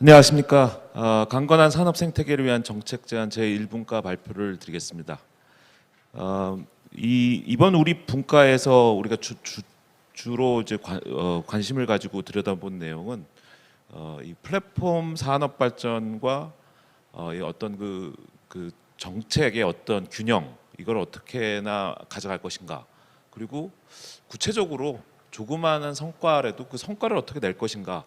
안녕하십니까. 강건한 산업 생태계를 위한 정책 제안 제1분과 발표를 드리겠습니다. 이번 우리 분과에서 우리가 주로 이제 관심을 가지고 들여다본 내용은 이 플랫폼 산업 발전과 이 어떤 그 정책의 어떤 균형, 이걸 어떻게나 가져갈 것인가, 그리고 구체적으로 조그마한 성과라도 그 성과를 어떻게 낼 것인가,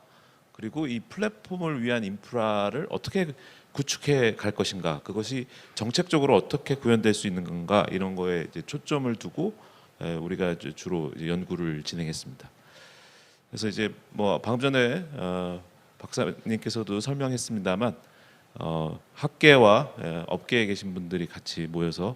그리고 이 플랫폼을 위한 인프라를 어떻게 구축해 갈 것인가, 그것이 정책적으로 어떻게 구현될 수 있는 건가, 이런 거에 이제 초점을 두고 우리가 이제 주로 이제 연구를 진행했습니다. 그래서 이제 뭐 방금 전에 박사님께서도 설명했습니다만 학계와 업계에 계신 분들이 같이 모여서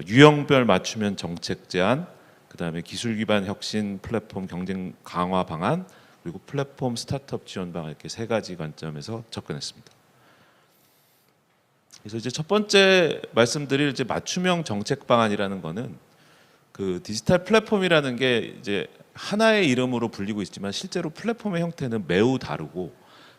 유형별 맞춤형 정책 제안, 그다음에 기술 기반 혁신 플랫폼 경쟁 강화 방안, 그리고 플랫폼 스타트업 지원 방안, 이렇게 세 가지 관점에서 접근했습니다. 그래서 이제 첫 번째 말씀드릴 이제 맞춤형 정책 방안이라는 거는 그 디지털 플랫폼이라는 게 이제 하나의 이름으로 불리고 있지만 실제로 플랫폼의 형태는 매우 다르고,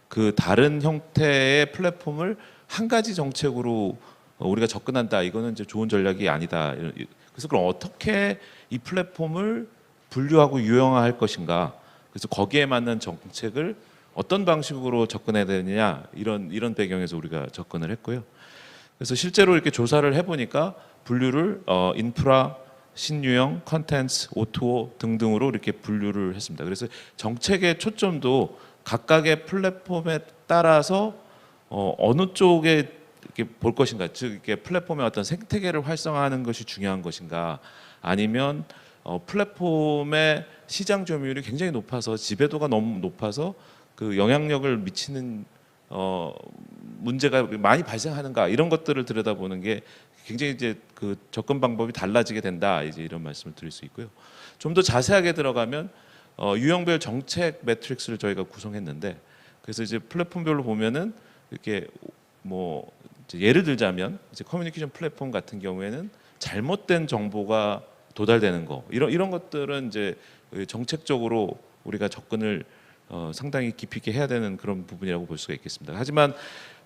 그 다른 형태의 플랫폼을 한 가지 정책으로 우리가 접근한다, 이거는 이제 좋은 전략이 아니다. 그래서 그럼 어떻게 이 플랫폼을 분류하고 유형화할 것인가, 그래서 거기에 맞는 정책을 어떤 방식으로 접근해야 되느냐, 이런 배경에서 우리가 접근을 했고요. 그래서 실제로 이렇게 조사를 해보니까 분류를 인프라, 신유형, 컨텐츠, O2O 등등으로 이렇게 분류를 했습니다. 그래서 정책의 초점도 각각의 플랫폼에 따라서 어느 쪽에 이렇게 볼 것인가, 즉 이렇게 플랫폼의 어떤 생태계를 활성화하는 것이 중요한 것인가, 아니면 플랫폼의 시장 점유율이 굉장히 높아서 지배도가 너무 높아서 그 영향력을 미치는 문제가 많이 발생하는가, 이런 것들을 들여다보는 게 굉장히 이제 그 접근 방법이 달라지게 된다, 이제 이런 말씀을 드릴 수 있고요. 좀 더 자세하게 들어가면 유형별 정책 매트릭스를 저희가 구성했는데, 그래서 이제 플랫폼별로 보면은 이렇게 뭐 이제 예를 들자면 이제 커뮤니케이션 플랫폼 같은 경우에는 잘못된 정보가 도달되는 거, 이런 것들은 이제 정책적으로 우리가 접근을 상당히 깊이 있게 해야 되는 그런 부분이라고 볼 수가 있겠습니다. 하지만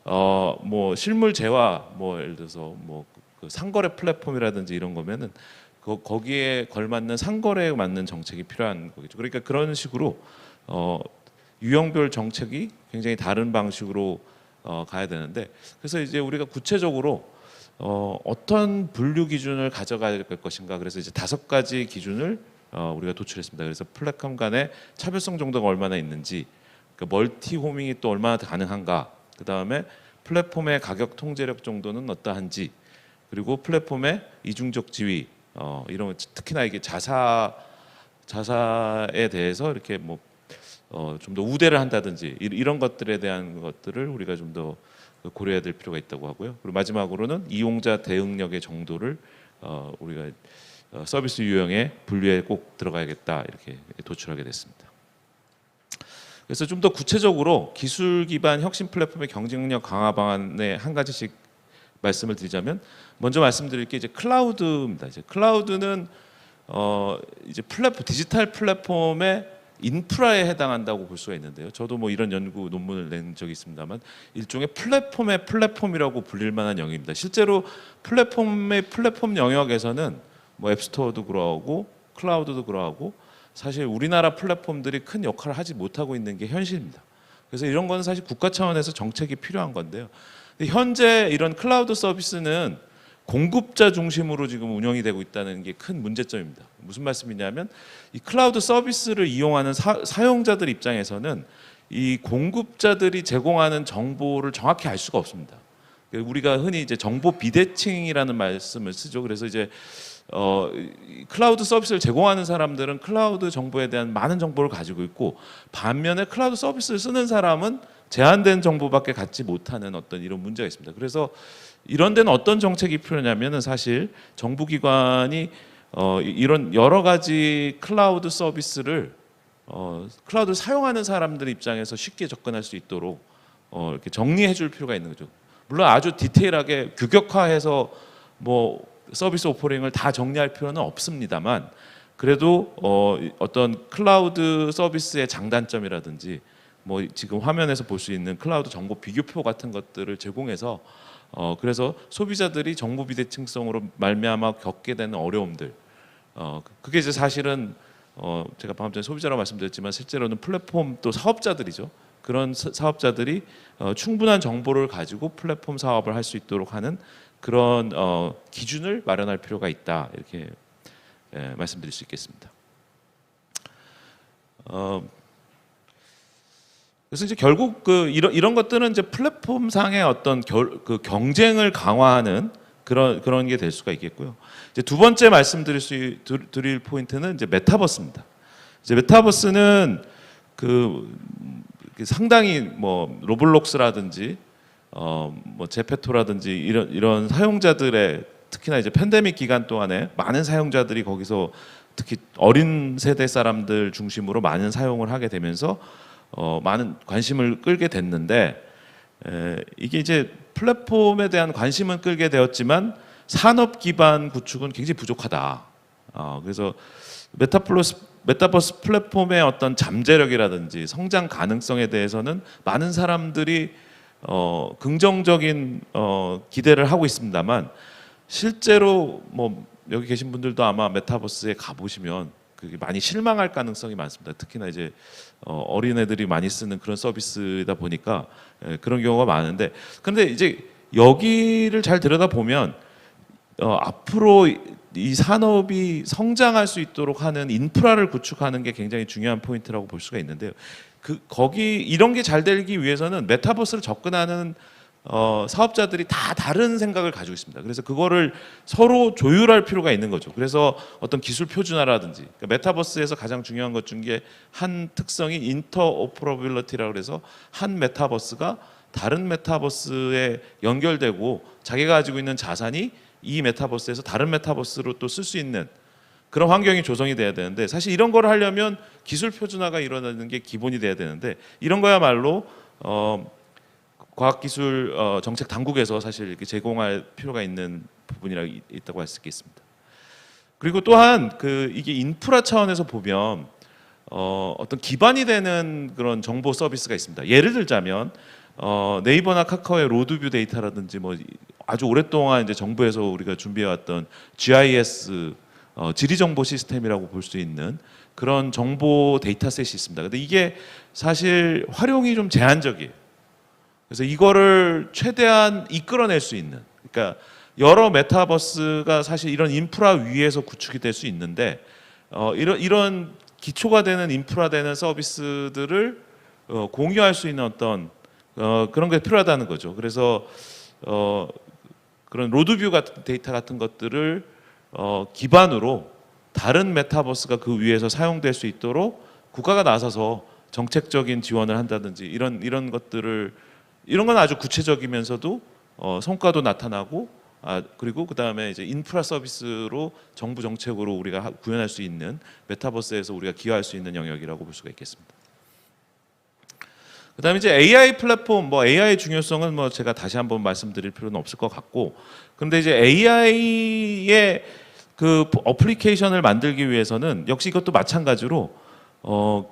뭐 실물 재화, 뭐 예를 들어서 뭐 그 상거래 플랫폼이라든지 이런 거면은 거기에 걸맞는 상거래에 맞는 정책이 필요한 거겠죠. 그러니까 그런 식으로 유형별 정책이 굉장히 다른 방식으로 가야 되는데, 그래서 이제 우리가 구체적으로 어떤 분류 기준을 가져갈 것인가, 그래서 이제 5가지 기준을 우리가 도출했습니다. 그래서 플랫폼 간의 차별성 정도가 얼마나 있는지, 그 멀티 호밍이 또 얼마나 가능한가, 그 다음에 플랫폼의 가격 통제력 정도는 어떠한지, 그리고 플랫폼의 이중적 지위, 이런 특히나 이게 자사에 대해서 이렇게 뭐 좀 더 우대를 한다든지 이런 것들에 대한 것들을 우리가 좀 더 고려해야 될 필요가 있다고 하고요. 그리고 마지막으로는 이용자 대응력의 정도를 우리가 서비스 유형의 분류에 꼭 들어가야겠다, 이렇게 도출하게 됐습니다. 그래서 좀 더 구체적으로 기술 기반 혁신 플랫폼의 경쟁력 강화 방안에 한 가지씩 말씀을 드리자면, 먼저 말씀드릴 게 이제 클라우드입니다. 이제 클라우드는 이제 디지털 플랫폼의 인프라에 해당한다고 볼 수가 있는데요. 저도 뭐 이런 연구 논문을 낸 적이 있습니다만, 일종의 플랫폼의 플랫폼이라고 불릴 만한 영역입니다. 실제로 플랫폼 영역에서는 뭐 앱스토어도 그러하고 클라우드도 그러하고 사실 우리나라 플랫폼들이 큰 역할을 하지 못하고 있는 게 현실입니다. 그래서 이런 거는 사실 국가 차원에서 정책이 필요한 건데요. 근데 현재 이런 클라우드 서비스는 공급자 중심으로 지금 운영이 되고 있다는 게 큰 문제점입니다. 무슨 말씀이냐면, 이 클라우드 서비스를 이용하는 사용자들 입장에서는 이 공급자들이 제공하는 정보를 정확히 알 수가 없습니다. 우리가 흔히 이제 정보 비대칭이라는 말씀을 쓰죠. 그래서 이제 클라우드 서비스를 제공하는 사람들은 클라우드 정보에 대한 많은 정보를 가지고 있고, 반면에 클라우드 서비스를 쓰는 사람은 제한된 정보밖에 갖지 못하는 어떤 이런 문제가 있습니다. 그래서 이런 데는 어떤 정책이 필요냐면은, 사실 정부기관이 이런 여러 가지 클라우드 서비스를 클라우드 사용하는 사람들 입장에서 쉽게 접근할 수 있도록 이렇게 정리해 줄 필요가 있는 거죠. 물론 아주 디테일하게 규격화해서 뭐 서비스 오퍼링을 다 정리할 필요는 없습니다만, 그래도 어떤 클라우드 서비스의 장단점이라든지 뭐 지금 화면에서 볼 수 있는 클라우드 정보 비교표 같은 것들을 제공해서 그래서 소비자들이 정보 비대칭성으로 말미암아 겪게 되는 어려움들 그게 이제 사실은 제가 방금 전에 소비자라고 말씀드렸지만 실제로는 플랫폼 또 사업자들이죠. 그런 사업자들이 충분한 정보를 가지고 플랫폼 사업을 할 수 있도록 하는 그런 기준을 마련할 필요가 있다 이렇게 말씀드릴 수 있겠습니다. 그래서 이제 결국 이런 것들은 이제 플랫폼상의 어떤 경쟁을 강화하는 그런 게 될 수가 있겠고요. 이제 두 번째 드릴 포인트는 이제 메타버스입니다. 이제 메타버스는 상당히 뭐 로블록스라든지 뭐 제페토라든지 이런 사용자들의 특히나 이제 팬데믹 기간 동안에 많은 사용자들이 거기서 특히 어린 세대 사람들 중심으로 많은 사용을 하게 되면서 많은 관심을 끌게 됐는데 이게 이제 플랫폼에 대한 관심은 끌게 되었지만 산업 기반 구축은 굉장히 부족하다. 그래서 메타버스 플랫폼의 어떤 잠재력이라든지 성장 가능성에 대해서는 많은 사람들이 긍정적인 기대를 하고 있습니다만 실제로 뭐 여기 계신 분들도 아마 메타버스에 가보시면 그게 많이 실망할 가능성이 많습니다. 특히나 이제 어린애들이 많이 쓰는 그런 서비스이다 보니까 그런 경우가 많은데 그런데 이제 여기를 잘 들여다보면 앞으로 이 산업이 성장할 수 있도록 하는 인프라를 구축하는 게 굉장히 중요한 포인트라고 볼 수가 있는데요. 거기 이런 게 잘 되기 위해서는 메타버스를 접근하는 사업자들이 다 다른 생각을 가지고 있습니다. 그래서 그거를 서로 조율할 필요가 있는 거죠. 그래서 어떤 기술 표준화라든지 그러니까 메타버스에서 가장 중요한 것 중에 한 특성이 인터오퍼러빌리티라고 해서 한 메타버스가 다른 메타버스에 연결되고 자기가 가지고 있는 자산이 이 메타버스에서 다른 메타버스로 또 쓸 수 있는 그런 환경이 조성이 돼야 되는데 사실 이런 걸 하려면 기술 표준화가 일어나는 게 기본이 돼야 되는데 이런 거야말로 과학기술 정책 당국에서 사실 이렇게 제공할 필요가 있는 부분이 있다고 할 수 있겠습니다. 그리고 또한 이게 인프라 차원에서 보면 어떤 기반이 되는 그런 정보 서비스가 있습니다. 예를 들자면 네이버나 카카오의 로드뷰 데이터라든지 뭐 아주 오랫동안 이제 정부에서 우리가 준비해왔던 GIS 지리정보 시스템이라고 볼 수 있는 그런 정보 데이터셋이 있습니다. 근데 이게 사실 활용이 좀 제한적이에요. 그래서 이거를 최대한 이끌어낼 수 있는 그러니까 여러 메타버스가 사실 이런 인프라 위에서 구축이 될 수 있는데 이런 기초가 되는 인프라 되는 서비스들을 공유할 수 있는 어떤 그런 게 필요하다는 거죠. 그래서 그런 로드뷰 같은 데이터 같은 것들을 기반으로 다른 메타버스가 그 위에서 사용될 수 있도록 국가가 나서서 정책적인 지원을 한다든지 이런 것들을 이런 건 아주 구체적이면서도 성과도 나타나고 그리고 그 다음에 이제 인프라 서비스로 정부 정책으로 우리가 구현할 수 있는 메타버스에서 우리가 기여할 수 있는 영역이라고 볼 수가 있겠습니다. 그다음에 이제 AI 플랫폼, 뭐 AI의 중요성은 뭐 제가 다시 한번 말씀드릴 필요는 없을 것 같고, 그런데 이제 AI의 그 어플리케이션을 만들기 위해서는 역시 이것도 마찬가지로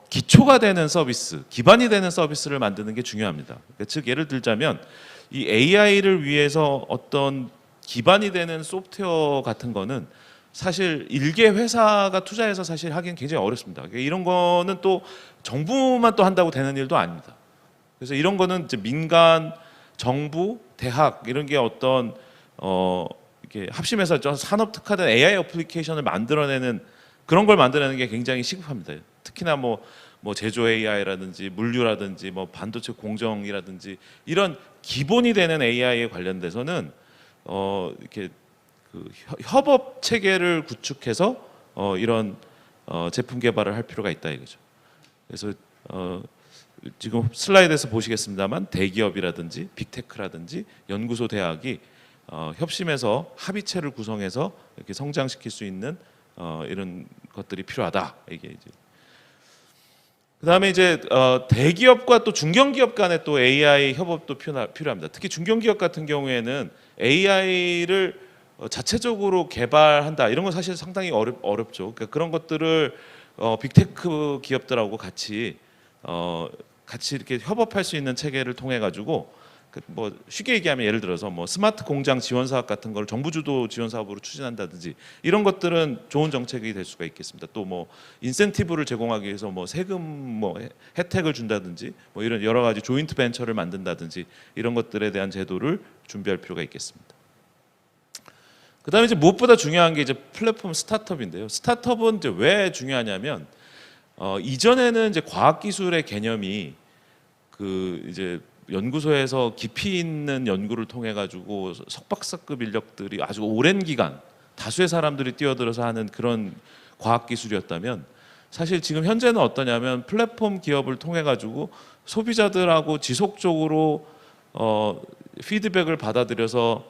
기초가 되는 서비스, 기반이 되는 서비스를 만드는 게 중요합니다. 그러니까 즉 예를 들자면 이 AI를 위해서 어떤 기반이 되는 소프트웨어 같은 거는 사실 일개 회사가 투자해서 사실 하기는 굉장히 어렵습니다. 그러니까 이런 거는 또 정부만 또 한다고 되는 일도 아닙니다. 그래서 이런 거는 이제 민간, 정부, 대학 이런 게 어떤 이렇게 합심해서 산업 특화된 AI 어플리케이션을 만들어내는 그런 걸 만들어내는 게 굉장히 시급합니다. 특히나 뭐 제조 AI라든지 물류라든지 뭐 반도체 공정이라든지 이런 기본이 되는 AI에 관련돼서는 이렇게 그 협업 체계를 구축해서 이런 제품 개발을 할 필요가 있다 이거죠. 그래서 지금 슬라이드에서 보시겠습니다만 대기업이라든지 빅테크라든지 연구소 대학이 협심해서 합의체를 구성해서 이렇게 성장시킬 수 있는 이런 것들이 필요하다. 이게 이제 그다음에 이제 대기업과 또 중견기업 간에 또 AI 협업도 필요합니다. 특히 중견기업 같은 경우에는 AI를 자체적으로 개발한다 이런 건 사실 상당히 어렵죠. 그러니까 그런 것들을 빅테크 기업들하고 같이 같이 이렇게 협업할 수 있는 체계를 통해 가지고 뭐 쉽게 얘기하면 예를 들어서 뭐 스마트 공장 지원 사업 같은 걸 정부 주도 지원 사업으로 추진한다든지 이런 것들은 좋은 정책이 될 수가 있겠습니다. 또 뭐 인센티브를 제공하기 위해서 뭐 세금 뭐 혜택을 준다든지 뭐 이런 여러 가지 조인트 벤처를 만든다든지 이런 것들에 대한 제도를 준비할 필요가 있겠습니다. 그다음에 이제 무엇보다 중요한 게 이제 플랫폼 스타트업인데요. 스타트업은 이제 왜 중요하냐면 이전에는 이제 과학기술의 개념이 그 이제 연구소에서 깊이 있는 연구를 통해 가지고 석박사급 인력들이 아주 오랜 기간 다수의 사람들이 뛰어들어서 하는 그런 과학기술이었다면 사실 지금 현재는 어떠냐면 플랫폼 기업을 통해 가지고 소비자들하고 지속적으로 피드백을 받아들여서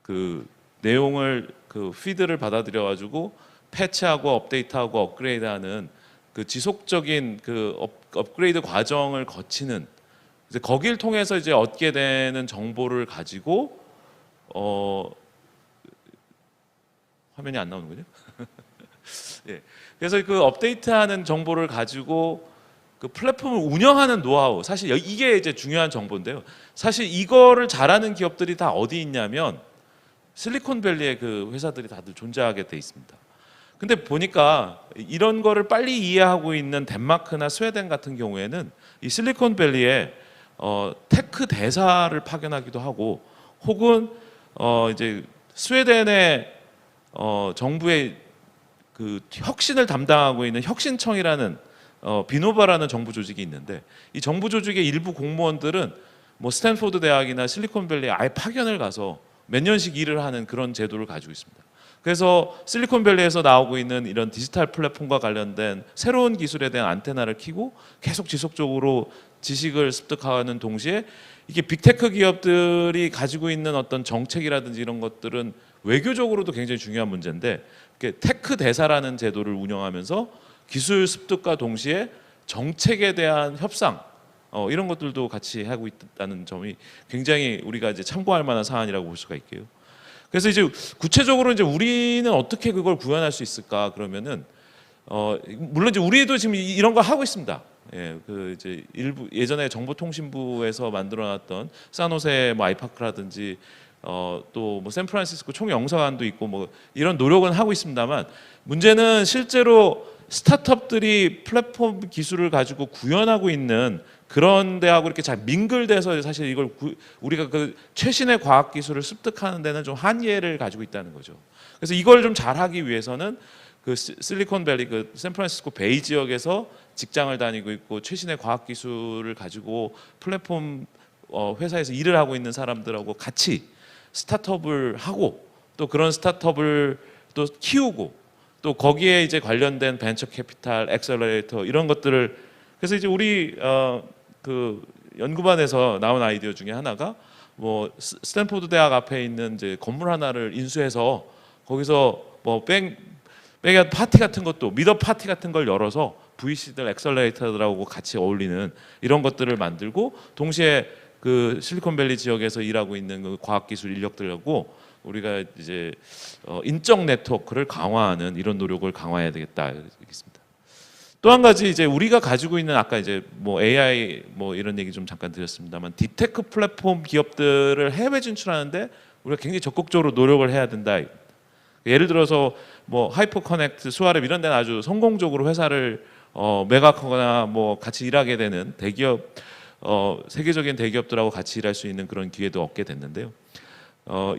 그 내용을 그 피드를 받아들여 가지고 패치하고 업데이트하고 업그레이드하는 그 지속적인 그 업그레이드 과정을 거치는 이제 거길 통해서 이제 얻게 되는 정보를 가지고 화면이 안 나오는군요. 예. 그래서 그 업데이트하는 정보를 가지고 그 플랫폼을 운영하는 노하우 사실 이게 이제 중요한 정보인데요. 사실 이거를 잘하는 기업들이 다 어디 있냐면 실리콘밸리의 그 회사들이 다들 존재하게 돼 있습니다. 근데 보니까 이런 거를 빨리 이해하고 있는 덴마크나 스웨덴 같은 경우에는 이 실리콘밸리에 테크 대사를 파견하기도 하고 혹은 이제 스웨덴의 정부의 그 혁신을 담당하고 있는 혁신청이라는 비노바라는 정부 조직이 있는데 이 정부 조직의 일부 공무원들은 뭐 스탠포드 대학이나 실리콘밸리에 아예 파견을 가서 몇 년씩 일을 하는 그런 제도를 가지고 있습니다. 그래서 실리콘밸리에서 나오고 있는 이런 디지털 플랫폼과 관련된 새로운 기술에 대한 안테나를 켜고 계속 지속적으로 지식을 습득하는 동시에 이게 빅테크 기업들이 가지고 있는 어떤 정책이라든지 이런 것들은 외교적으로도 굉장히 중요한 문제인데 테크 대사라는 제도를 운영하면서 기술 습득과 동시에 정책에 대한 협상 이런 것들도 같이 하고 있다는 점이 굉장히 우리가 이제 참고할 만한 사안이라고 볼 수가 있게요. 그래서 이제 구체적으로 이제 우리는 어떻게 그걸 구현할 수 있을까 그러면은 물론 이제 우리도 지금 이런 거 하고 있습니다. 예, 그 이제 일부 예전에 정보통신부에서 만들어놨던 산호세 뭐 아이파크라든지 또 뭐 샌프란시스코 총영사관도 있고 뭐 이런 노력은 하고 있습니다만 문제는 실제로 스타트업들이 플랫폼 기술을 가지고 구현하고 있는 그런 데하고 이렇게 잘 민글돼서 사실 이걸 우리가 그 최신의 과학 기술을 습득하는 데는 좀 한계를 가지고 있다는 거죠. 그래서 이걸 좀 잘하기 위해서는 그 실리콘밸리 그 샌프란시스코 베이 지역에서 직장을 다니고 있고 최신의 과학 기술을 가지고 플랫폼 회사에서 일을 하고 있는 사람들하고 같이 스타트업을 하고 또 그런 스타트업을 또 키우고 또 거기에 이제 관련된 벤처 캐피탈, 엑셀러레이터 이런 것들을 그래서 이제 우리 그 연구반에서 나온 아이디어 중에 하나가 뭐 스탠포드 대학 앞에 있는 이제 건물 하나를 인수해서 거기서 뭐 백야드 파티 같은 것도 미더 파티 같은 걸 열어서 VC들, 엑셀러레이터들하고 같이 어울리는 이런 것들을 만들고 동시에 그 실리콘밸리 지역에서 일하고 있는 그 과학기술 인력들하고 우리가 이제 인적 네트워크를 강화하는 이런 노력을 강화해야 되겠다 이렇습니다. 또 한 가지 이제 우리가 가지고 있는 아까 이제 뭐 AI 뭐 이런 얘기 좀 잠깐 드렸습니다만 딥테크 플랫폼 기업들을 해외 진출하는데 우리가 굉장히 적극적으로 노력을 해야 된다. 예를 들어서 뭐 하이퍼커넥트, 수아랩 이런 데는 아주 성공적으로 회사를 매각하거나 뭐 같이 일하게 되는 대기업 세계적인 대기업들하고 같이 일할 수 있는 그런 기회도 얻게 됐는데요.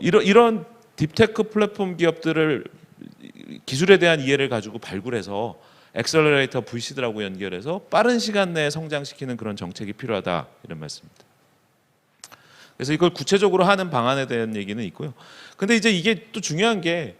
이런 딥테크 플랫폼 기업들을 기술에 대한 이해를 가지고 발굴해서 엑셀러레이터 VC들하고 연결해서 빠른 시간 내에 성장시키는 그런 정책이 필요하다 이런 말씀입니다. 그래서 이걸 구체적으로 하는 방안에 대한 얘기는 있고요. 근데 이제 이게 또 중요한 게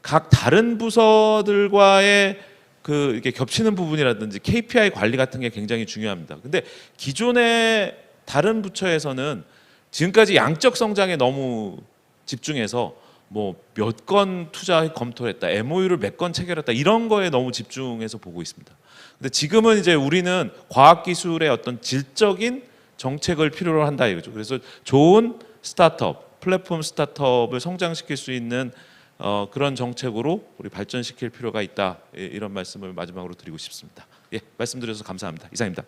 각 다른 부서들과의 그 이렇게 겹치는 부분이라든지 KPI 관리 같은 게 굉장히 중요합니다. 근데 기존의 다른 부처에서는 지금까지 양적 성장에 너무 집중해서 뭐 몇 건 투자 검토했다, MOU를 몇 건 체결했다 이런 거에 너무 집중해서 보고 있습니다. 근데 지금은 이제 우리는 과학기술의 어떤 질적인 정책을 필요로 한다 이거죠. 그래서 좋은 스타트업, 플랫폼 스타트업을 성장시킬 수 있는 그런 정책으로 우리 발전시킬 필요가 있다 이런 말씀을 마지막으로 드리고 싶습니다. 예, 말씀드려서 감사합니다. 이상입니다.